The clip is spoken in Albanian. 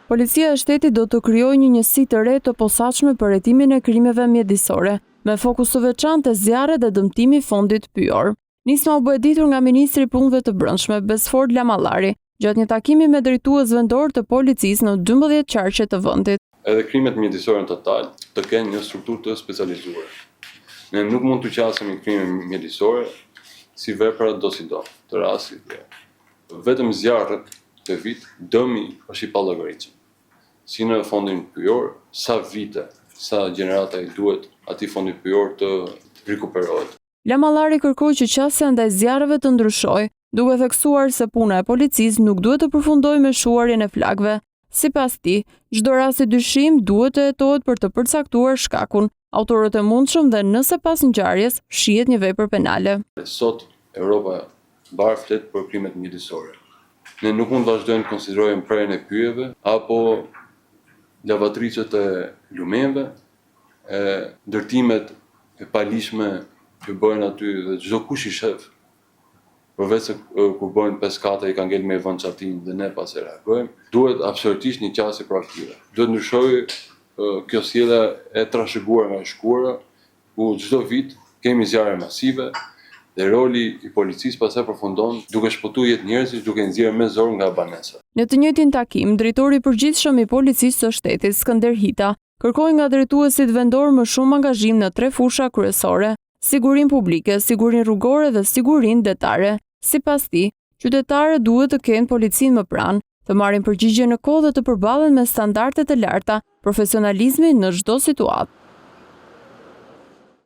Policia e shtetit do të krijojë një njësi të re të posaçme për hetimin e krimeve mjedisore, me fokus të veçantë te zjarret dhe dëmtimi i fondit pyjor. Nisma u bë e ditur nga Ministri i Punëve të Brendshme Besford Lamallari gjatë një takimi me drejtues vendor të policisë në 12 qarqe të vendit. Edhe krimet mjedisore në total të kenë një strukturë të specializuar. Ne nuk mund të qasim krime mjedisore si vepra do si do, të rastit. Vetëm zjarret të vit, dëmi është i pallogaritshëm. Si në fondin pyjor, sa vite, sa gjenerata i duhet atij fondi pyjor të rikuperohet. Lamallari kërkoi që qasja ndaj zjarreve të ndryshojë, duke theksuar se puna e policisë nuk duhet të përfundojë me shuarjen e flakëve. Sipas tij, çdo rast i dyshim duhet të hetohet për të përcaktuar shkakun, autorët e mundshëm dhe nëse pas ngjarjes shihet një vepër penale. Sot Europa mbar flet për krimet mjedisore. Ne nuk mund vazhdojmë të konsiderojmë prerjen e pyjeve apo lavatricet e lumenve, ndërtimet e palishme që bëhen aty dhe çdo kush i shef. Përveç se kur bëhen peskate i kanë ngel me vënçatin dhe ne pas e reagojmë, duhet absolutisht një qasje proaktive. Duhet ndryshojë kjo sjellje e trashëguar nga e shkuara, ku çdo vit kemi zjarre masive dhe roli i policisë pastaj përfundon duke shpëtuar jetë njerëzish, duke nxjerrë me zor nga banesa. Në të njëjtin takim, drejtori i përgjithshëm i policisë së shtetit, Skënder Hita, kërkoi nga drejtuesit vendor më shumë angazhim në 3 fusha kryesore: sigurinë publike, sigurinë rrugore dhe sigurinë detare. Sipas tij, qytetarët duhet të kenë policinë më pranë, të marrin përgjigje në kohë dhe të përballen me standarde të larta profesionalizmi në çdo situatë.